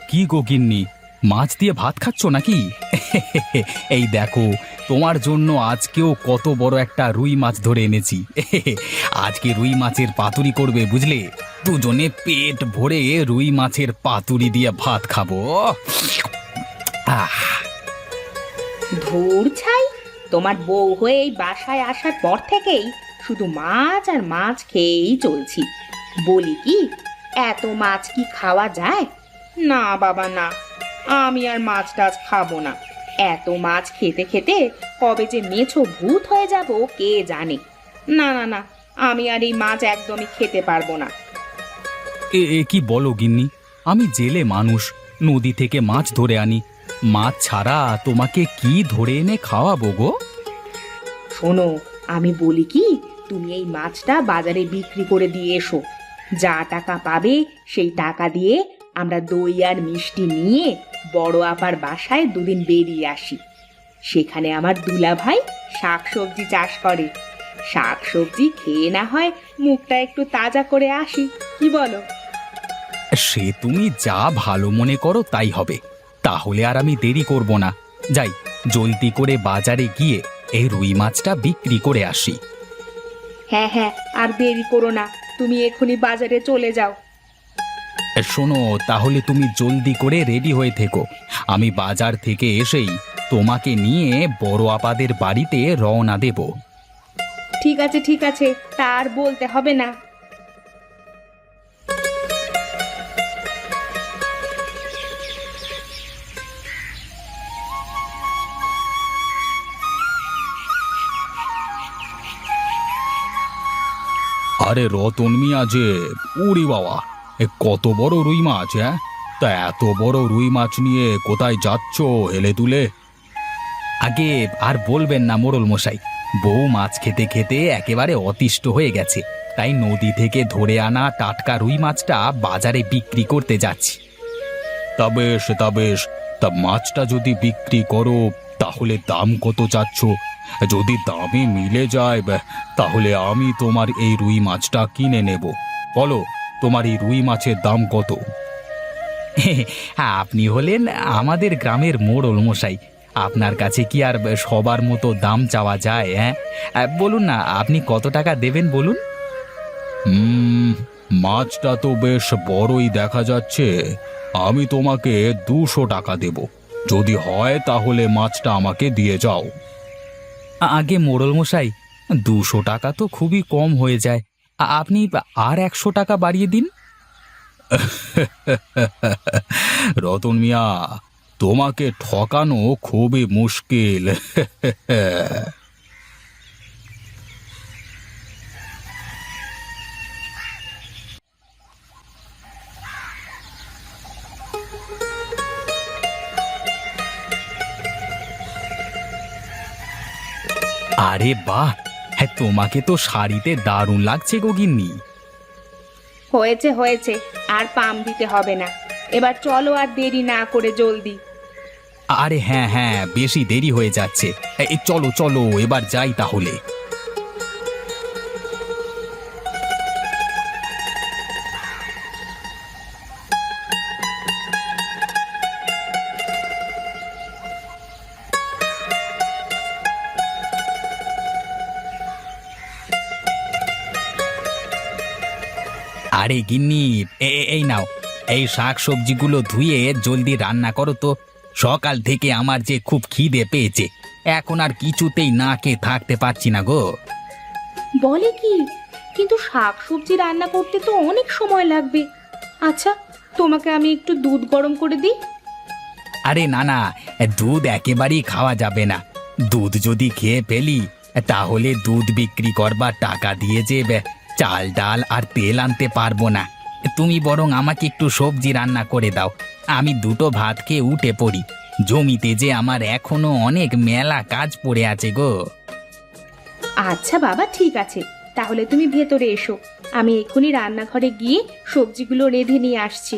কি গো গিন্নি, মাছ দিয়ে ভাত খাচ্ছ নাকি? এই দেখো, তোমার জন্য আজকেও কত বড় একটা রুই মাছ ধরে এনেছি। আজকে রুই মাছের পাতুরি করবে বুঝলে, দুজনে পেট ভরে রুই মাছের পাতুরি দিয়ে ভাত খাবো। আহ ধুর ছাই, তোমার বউ হয়ে এই বাসায় আসার পর থেকেই শুধু মাছ আর মাছ খেয়েই চলছি। বলি কি, এত মাছ কি খাওয়া যায়? না বাবা না, আমি আর মাছ টাছ খাবো না। এত মাছ খেতে খেতে কবে যে মেছো ভূত হয়ে যাব কে জানে। না না না, আমি আর এই মাছ একদমই খেতে পারবো না। এ কি বলো গিন্নি, আমি জেলে মানুষ, নদী থেকে মাছ ধরে আনি। মাছ ছাড়া তোমাকে কি ধরে এনে খাওয়াবো গো? শোনো, আমি বলি কি, তুমি এই মাছটা বাজারে বিক্রি করে দিয়ে এসো। যা টাকা পাবে সেই টাকা দিয়ে আমরা দই আর মিষ্টি নিয়ে বড় আপার বাসায় দুদিন বেরিয়ে আসি। সেখানে আমার দুলাভাই শাকসবজি চাষ করে। শাকসবজি খেয়ে না হয় মুখটা একটু তাজা করে আসি, কি বলো? সে তুমি যা ভালো মনে করো তাই হবে। তাহলে আর আমি দেরি করব না, যাই জলদি করে বাজারে গিয়ে এই রুই মাছটা বিক্রি করে আসি। হ্যাঁ হ্যাঁ, আর দেরি করো না, তুমি এখনই বাজারে চলে যাও। শোনো, তাহলে তুমি জলদি করে রেডি হয়ে থেকো। আমি বাজার থেকে এসেই তোমাকে নিয়ে বড় আপাদের বাড়িতে রওনা দেব। ঠিক আছে ঠিক আছে, তার বলতে হবে না। আরে রতন মিয়া যে, উড়ি বাবা, কত বড় রুই মাছ! হ্যাঁ, তা এত বড় রুই মাছ নিয়ে কোথায় যাচ্ছ হেলে তুলে? আগে আর বলবেন না মোড়ল মশাই, বউ মাছ খেতে খেতে একেবারে অতিষ্ঠ হয়ে গেছে, তাই নদী থেকে ধরে আনা টাটকা রুই মাছটা বাজারে বিক্রি করতে যাচ্ছি। তা বেশ তা বেশ, তা মাছটা যদি বিক্রি করো তাহলে দাম কত চাচ্ছ? যদি দামে মিলে যায় তাহলে আমি তোমার এই রুই মাছটা কিনে নেব। বলো, তোমার এই রুই মাছের দাম কত? আপনি হলেন আমাদের গ্রামের মোড়ল মশাই, আপনার কাছে কি আর সবার মতো দাম চাওয়া যায়? হ্যাঁ, বলুন না, আপনি কত টাকা দেবেন বলুন। মাছটা তো বেশ বড়ই দেখা যাচ্ছে, আমি তোমাকে 200 টাকা দেব। যদি হয় তাহলে মাছটা আমাকে দিয়ে যাও। আগে মোড়ল মশাই, 200 টাকা তো খুবই কম হয়ে যায়, আপনি আর 100 টাকা বাড়িয়ে দিন। রতন মিয়া, তোমাকে ঠকানো খুবই মুশকিল। আরে বাহ, হ্যাঁ তোমাকে তো শাড়িতে দারুণ লাগছে গো গিন্নি। হয়েছে হয়েছে, আর পাম দিতে হবে না। এবার চলো, আর দেরি না করে জলদি। আরে হ্যাঁ হ্যাঁ, বেশি দেরি হয়ে যাচ্ছে, এই চলো চলো এবার যাই তাহলে। আরে গিন্নি, এই নাও, এই শাক সবজিগুলো ধুয়ে জলদি রান্না করো তো। সকাল থেকে আমার যে খুব খিদে পেয়েছে, এখন আর কিছুতেই না খেয়ে থাকতে পারছি না গো। বলে কি, কিন্তু শাক সবজি রান্না করতে তো অনেক সময় লাগবে। আচ্ছা, তোমাকে আমি একটু দুধ গরম করে দিই। আরে না না, দুধ একেবারেই খাওয়া যাবে না। দুধ যদি খেয়ে ফেলি তাহলে দুধ বিক্রি করবার টাকা দিয়ে যে চাল ডাল আর তেল আনতে পারবো না। তুমি বরং আমাকে একটু সবজি রান্না করে দাও, আমি দুটো ভাত খেয়ে উঠে পড়ি। জমিতে যে আমার এখনো অনেক মেলা কাজ পড়ে আছে গো। আচ্ছা বাবা, ঠিক আছে, তাহলে তুমি ভেতরে এসো, আমি এক্ষুনি রান্নাঘরে গিয়ে সবজিগুলো রেঁধে নিয়ে আসছি।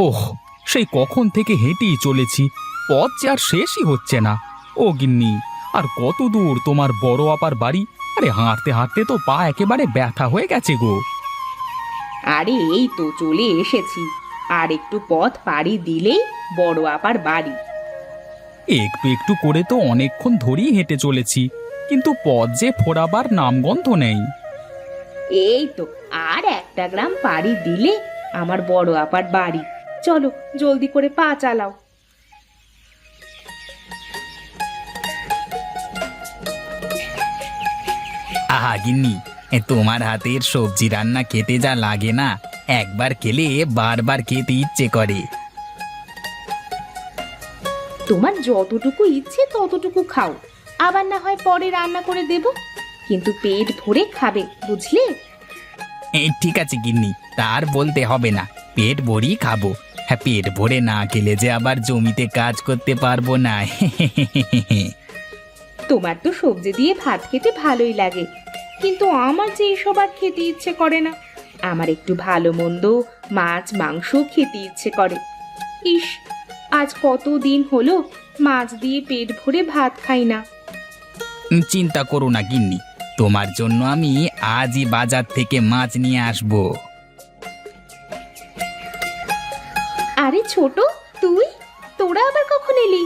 ওহ, সেই কখন থেকে হেঁটেই চলেছি, পথ যে আর শেষই হচ্ছে না। ও গিন্নি, আর কত দূর তোমার বড় আপার বাড়ি? আরে হাঁটতে হাঁটতে তো পা একেবারে ব্যথা হয়ে গেছে গো। আরে এই তো চলে এসেছি, আর একটু পথ পাড়ি দিলেই বড় আপার বাড়ি। একটু একটু করে তো অনেকক্ষণ ধরেই হেঁটে চলেছি, কিন্তু পথ যে ফোরাবার নামগন্ধ নেই। এই তো আর একটা গ্রাম পাড়ি দিলে আমার বড় আপার বাড়ি। চলো জলদি করে পা চালাও। আহা গিন্নি, তোমার হাতের সবজি রান্না খেতে যা লাগে না, একবার খেলে বারবার খেতে ইচ্ছে করে। তোমার যতটুকু ইচ্ছে ততটুকু খাও, আবার না হয় পরে রান্না করে দেব, কিন্তু পেট ভরে খাবে, বুঝলে? ঠিক আছে গিন্নি, তার বলতে হবে না, পেট ভরেই খাবো। হ্যাঁ, পেট ভরে না খেলে যে আবার জমিতে কাজ করতে পারবো না। তোমার তো সবজি দিয়ে ভাত খেতে ভালোই লাগে, কিন্তু আমার যে এসব আর খেতে ইচ্ছে করে না। আমার একটু ভালো মন্দ মাছ মাংস খেতে ইচ্ছে করে। ইস, আজ কতদিন হলো মাছ দিয়ে পেট ভরে ভাত খাই না। চিন্তা করো না গিন্নি, তোমার জন্য আমি আজই বাজার থেকে মাছ নিয়ে আসবো। আরে ছোট, তুই? তোরা আবার কখন এলি?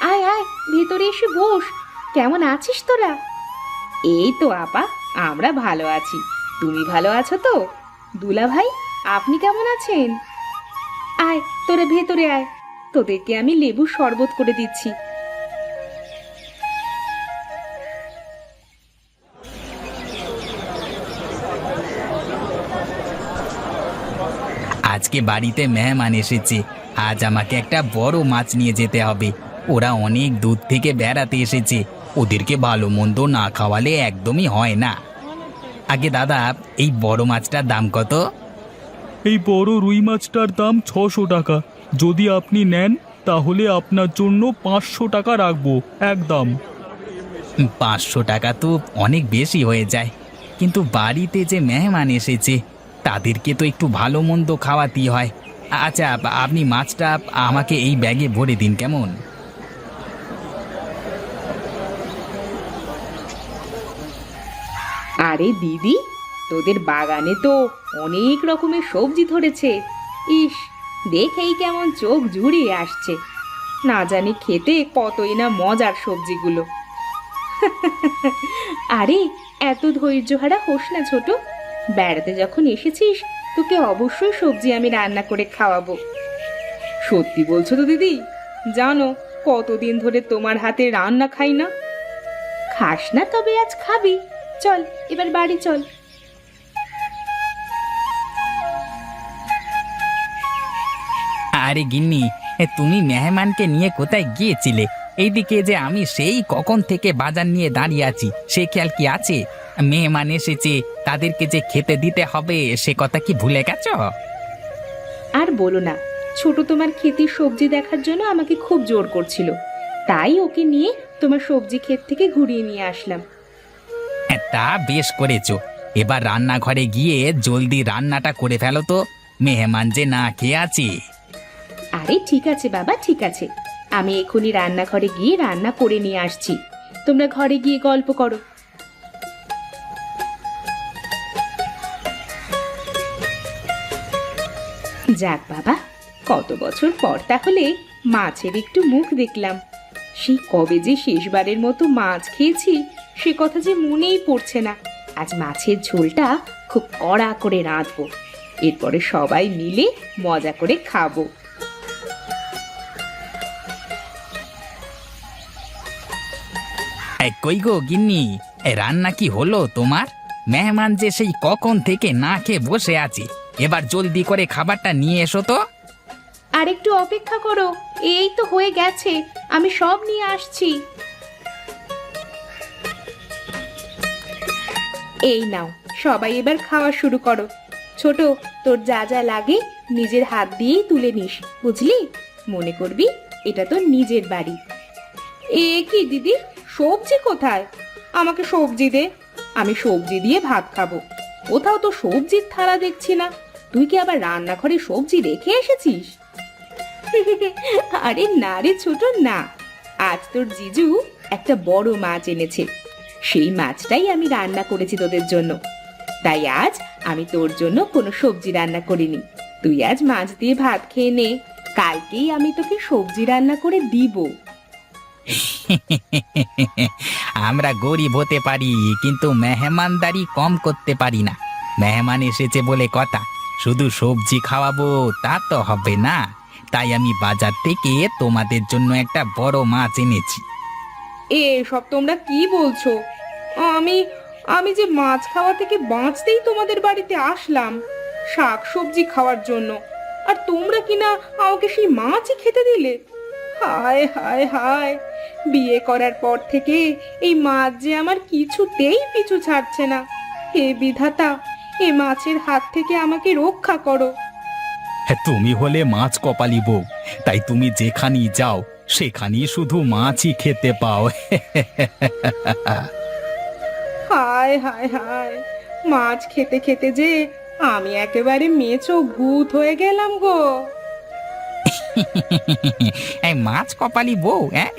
আয় আয়, ভেতরে এসে বস। কেমন আছিস তোরা? এই তো আপা, আমরা ভালো আছি। তুমি ভালো আছো তো? দুলা ভাই, আপনি কেমন আছেন? আয় তোরা ভেতরে আয়, তোদেরকে আমি লেবুর শরবত করে দিচ্ছি। আজকে বাড়িতে মেহমান এসেছে, আজ আমাকে একটা বড় মাছ নিয়ে যেতে হবে। ওরা অনেক দূর থেকে বেড়াতে এসেছে, ওদেরকে ভালো মন্দ না খাওয়ালে একদমই হয় না। আগে দাদা, এই বড় মাছটার দাম কত? এই বড় রুই মাছটার দাম 600 টাকা। যদি আপনি নেন তাহলে আপনার জন্য 500 টাকা রাখবো একদম। 500 টাকা তো অনেক বেশি হয়ে যায়, কিন্তু বাড়িতে যে মেহমান এসেছে তাদেরকে তো একটু ভালো মন্দ খাওয়াতেই হয়। আচ্ছা, আপনি মাছটা আমাকে এই ব্যাগে ভরে দিন কেমন? আরে দিদি, তোদের বাগানে তো অনেক রকমের সবজি ধরেছে। ইস, দেখেই কেমন চোখ জুড়িয়ে আসছে। না জানি খেতে কতই না মজার সবজিগুলো। আরে এত ধৈর্যহারা হোস না ছোট, বেড়াতে যখন এসেছিস তোকে অবশ্যই সবজি আমি রান্না করে খাওয়াবো। সত্যি বলছো তো দিদি? জানো কতদিন ধরে তোমার হাতে রান্না খাই না। খাস না তবে আজ খাবি। চল এবার বাড়ি চল। আরে গিন্নি, তুমি মেহমানকে নিয়ে কোথায় গিয়েছিলে? এইদিকে যে আমি সেই কখন থেকে বাজার নিয়ে দাঁড়িয়ে আছি, সে খেয়াল কি আছে? মেহমান এসেছে, তাদেরকে যে খেতে দিতে হবে সে কথা কি ভুলে গেছো? আর বলো না, ছোট তোমার ক্ষেতের সবজি দেখার জন্য আমাকে খুব জোর করছিল, তাই ওকে নিয়ে তোমার সবজি ক্ষেত থেকে ঘুরিয়ে নিয়ে আসলাম। তা বেশ করেছো। এবার রান্নাঘরে গিয়ে জলদি রান্নাটা করে ফেলো তো, মেহমান যে না খেয়ে আছে। আরে ঠিক আছে বাবা, ঠিক আছে, আমি এখনই রান্নাঘরে গিয়ে রান্না করে নিয়ে আসছি। তোমরা ঘরে গিয়ে গল্প করো। যাক বাবা, কত বছর পর তাহলে মাছের একটু মুখ দেখলাম। সেই কবে যে শেষবারের মতো মাছ খেয়েছি সে কথা যে মনেই পড়ছে না। আজ মাছের ঝোলটা খুব কড়া করে রাঁধবো, এরপরে সবাই মিলে মজা করে খাবো। কই গো গিন্নি, রান্না কি হলো তোমার? মেহমান যে সেই কখন থেকে না খেয়ে বসে আছে, এবার জলদি করে খাবারটা নিয়ে এসো তো। আর একটু অপেক্ষা করো, এই তো হয়ে গেছে, আমি সব নিয়ে আসছি। এই নাও, সবাই এবার খাওয়া শুরু করো। ছোট, তোর যা যা লাগে নিজের হাত দিয়েই তুলে নিস, বুঝলি? মনে করবি এটা তোর নিজের বাড়ি। এ কি দিদি, সবজি কোথায়? আমাকে সবজি দে, আমি সবজি দিয়ে ভাত খাবো। কোথাও তো সবজির থালা দেখছি না। তুই কি আবার রান্নাঘরে সবজি রেখে এসেছিস? আরে না রে ছোট, না, আজ তোর জিজু একটা বড় মাছ এনেছে, সেই মাছটাই আমি রান্না করেছি তোদের জন্য। তাই আজ আমি তোর জন্য কোনো সবজি রান্না করিনি। তুই আজ মাছ দিয়ে ভাত খেয়ে নে, কালকেই আমি তোকে সবজি রান্না করে দিব। আমরা গরিব হতে পারি, কিন্তু মেহমানদারি কম করতে পারি না। মেহমান এসেছে বলে কথা, শুধু সবজি খাওয়াবো তা তো হবে না। তাই আমি বাজার থেকে তোমাদের জন্য একটা বড় মাছ এনেছি। সব তোমরা কি বলছো? আমি আমি যে মাছ খাওয়া থেকে বাঁচতেই তোমাদের বাড়িতে আসলাম শাক সবজি খাওয়ার জন্য, আর তোমরা কিনা আমাকে সেই মাছই খেতে দিলে। হায় হায় হায়, বিয়ে করার পর থেকে এই মাছ যে আমার কিছুতেই পিছু ছাড়ছে না। হে বিধাতা, এ মাছের হাত থেকে আমাকে রক্ষা করো। হ্যাঁ, তুমি হলে মাছ কপালি বউ, তাই তুমি যেখানেই যাও সেখানেই শুধু মাছই খেতে পাও। হায় হায় হায়, মাছ খেতে খেতে যে আমি একেবারে মেছো ভূত হয়ে গেলাম গো। এই মাছ কপালি বউ, হ্যাঁ।